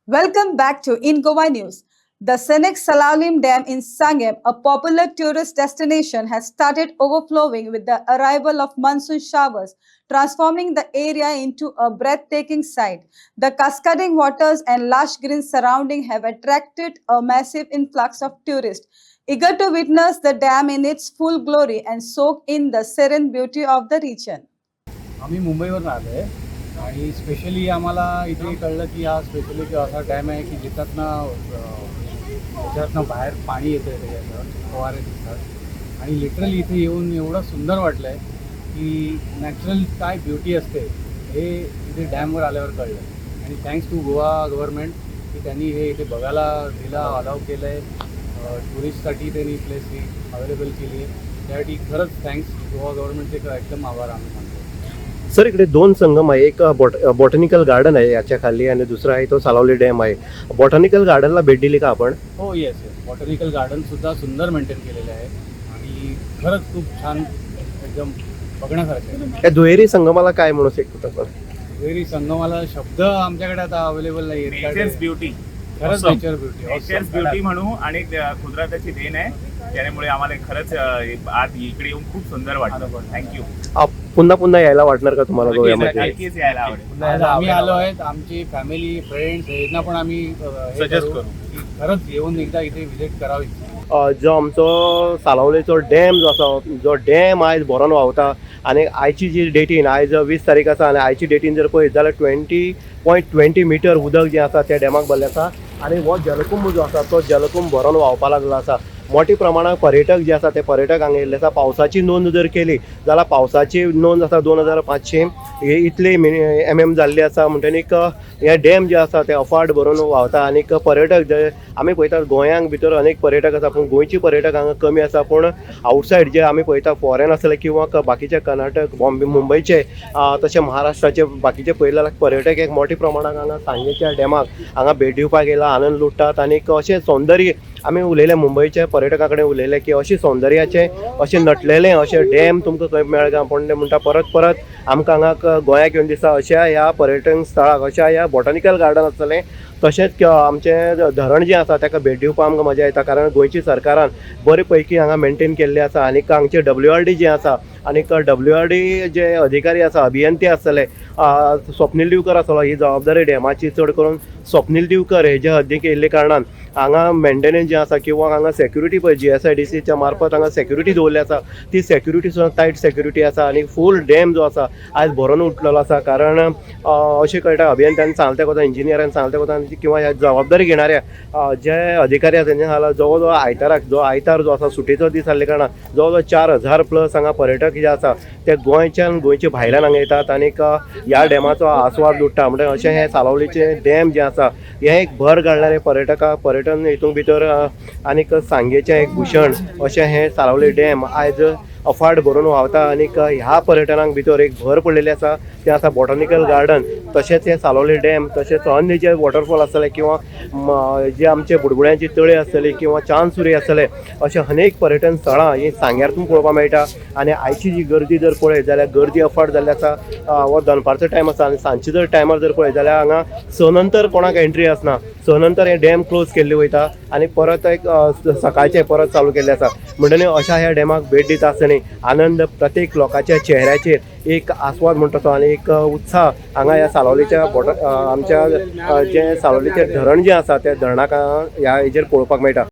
Welcome back to In Goa News. The scenic Salalim Dam in Sangam, a popular tourist destination, has started overflowing with the arrival of monsoon showers, transforming the area into a breathtaking sight. The cascading waters and lush green surrounding have attracted a massive influx of tourists, eager to witness the dam in its full glory and soak in the serene beauty of the region. आम्ही मुंबईवरून आलो आहे आणि specially आम्हाला इथे कळलं की हा स्पेशली असा डॅम आहे की ज्याच्यातनं बाहेर पाणी येतं आहे त्याच्यावर फवारे दिसतात आणि लिटरली इथे येऊन एवढं सुंदर वाटलं आहे की नॅचरल काय ब्युटी असते हे इथे डॅमवर आल्यावर कळलं आणि थँक्स टू गोवा गव्हर्नमेंट की त्यांनी हे इथे बघायला दिला अलाव केलं आहे टुरिस्टसाठी त्यांनी प्लेस ही अवेलेबल केली आहे त्यासाठी खरंच थँक्स गोवा गव्हर्नमेंटचे एकदम आभार आम्ही मानतो. सर इकडे दोन संगम आहे, एक बॉटॅनिकल गार्डन आहे याच्या खाली आणि दुसरा आहे तो सालावली डॅम आहे. बॉटॅनिकल गार्डनला भेट दिली का आपण? हो येस बॉटॅनिकल गार्डनसुद्धा सुंदर मेंटेन केलेलं आहे आणि खरंच खूप छान एकदम बघण्यासारखं आहे. या दुहेरी संगमाला काय म्हणू शकतो आपण? दुहेरी संगमाला शब्द आमच्याकडे आता अवेलेबल नाही आहेत. नेचर्स ब्युटी खरंच नेचर ब्युटी नेचर्स ब्युटी म्हणू आणि कुदरताची देण आहे त्यामुळे आम्हाला खरंच आज इकडे येऊन खूप सुंदर वाटलं. थँक्यू. पुन्हा पुन्हा यायला वाटणार का तुम्हाला गोव्यामध्ये? नक्कीच यायला आवडेल. आज आम्ही आलो आहेत आमची फॅमिली फ्रेंड्स यांना पण आम्ही Suggest करू. की खरंच येऊन एकदा इथे व्हिजिट करावी. जो आमचो सालावलेचो डॅम जो आसा जो डॅम आयज बरोन व्हांवता आनी आयची जी डेटीन आयज 20 तारीख आसा आनी आयची डेटीन जर पळयत जाल्यार 20.20 मिटर उदक जें आसा त्या डॅमाक भरलें आसा आनी हो जलकुंभ जो आसा तो जलकुंभ भरोन व्हांवपाक लागलो आसा. मोठ्या प्रमाणात पर्यटक जे आसा ते पर्यटक हांगा येयल्ले आसा. पावसाची नोंद जर केली जाल्यार पावसाची नोंद आसा 2500 इतले MM जाल्ली आसा. म्हणटनीक हे डॅम जे आसा ते अफाट भरून व्हांवता आनीक पर्यटक जे आमी पळयतात गोंयांक भितर अनेक पर्यटक आसा पूण गोंयची पर्यटक हांगा कमी आसा. पूण आवटसायड जे आमी पळयता फॉरेन आसले किंवा बाकीचे कर्नाटक बॉम्बे मुंबयचे तशें महाराष्ट्राचे बाकीचे पळयले जाल्यार पर्यटक एक मोठ्या प्रमाणात हांगा सांगेच्या डॅमाक हांगा भेट दिवपाक येयला आनंद लुटतात. आनीक अशें सौंदर्य आमी उलयले मुंबयच्या पर्यटका कडेन उलयले की अशें सौंदर्याचें अशें नटलेलें अशें डॅम तुमकां खंय मेळगा पण ते म्हणटा परत आमकां हांगा गोंयाक येवन दिसता अशा ह्या पर्यटन स्थळाक अशा ह्या बॉटॅनिकल गार्डन आसतलें. तशेंच आमचें धरण जें आसा ताका भेट दिवपाक आमकां मजा येता कारण गोंयची सरकारान बरे पैकी हांगा मेंटेन केल्लें आसा. आनीक हांगचे WRD जें आसा आनीक WRD जे अधिकारी आसा अभियंते आसतले स्वप्नील दिवकर आसलो ही जबाबदारी डॅमाची चड करून स्वप्नील दिवकर हेजे हद्दीक येयल्ले कारणान हांगा मेंटेनन्स जें आसा किंवा हांगा सेक्युरिटी पळय GSIDCच्या मार्फत हांगा सेक्युरिटी दवरली आसा ती सेक्युरिटी सुद्दां टायट सेक्युरिटी आसा. आनी फूल डॅम जो आसा आयज भरून उठलेलो आसा कारण अशें कळटा अभियंत्यान सांगलें कोता इंजिनियरान सांगलें कोता किंवा ह्या जबाबदारी घेणाऱ्या जे अधिकारी आसा तेंच्यानी सांगलां जवळ जवळ आयतार जो आसा सुटीचो दीस आसले कारणान जवळ जवळ 4000 प्लस हांगा पर्यटक जे आसा ते गोंयचे भायल्यान हांगा येतात आनीक ह्या डॅमाचो आस्वाद लुटता. म्हणजे अशें हें सालावलीचें डॅम जें आसा हें एक भर घालणारें पर्यटन हितून भितर आनीक सांगेचें एक भूषण अशें हें सालावली डॅम आयज अफाट भरून व्हांवता. आनीक ह्या पर्यटनाक भितर एक भर पडलेली आसा तें आसा बॉटॅनिकल गार्डन तशेंच हें सालावली डॅम तशेंच अन्य जे वॉटरफॉल आसतले किंवा जे आमचे बुडबुड्यांची तळी आसतली किंवा चांदसुरी आसतले अशें अनेक पर्यटन स्थळां ही सांग्यारतून पळोवपाक मेळटा. आनी आयची जी गर्दी जर पळयत जाल्यार गर्दी अफाट जाल्ली आसा. हो दनपारचो टायम आसा आनी सांजचे जर टायमार जर पळयत जाल्यार हांगा स नंतर कोणाक एंट्री आसना. स नंतर हें डॅम क्लोज केल्ली वयता आनी परत एक सकाळचें परत चालू केल्लें आसा. म्हणटनी अशा ह्या डॅमाक भेट दिता आसतना आनंद प्रत्येक लोकांच्या चेहऱ्याचेर एक आस्वाद म्हणटा तो आनी एक उत्साह हांगा ह्या सालावलीच्या आमच्या जे सालावलीचें धरण जें आसा त्या धरणाक ह्या हेजेर पळोवपाक मेळटा.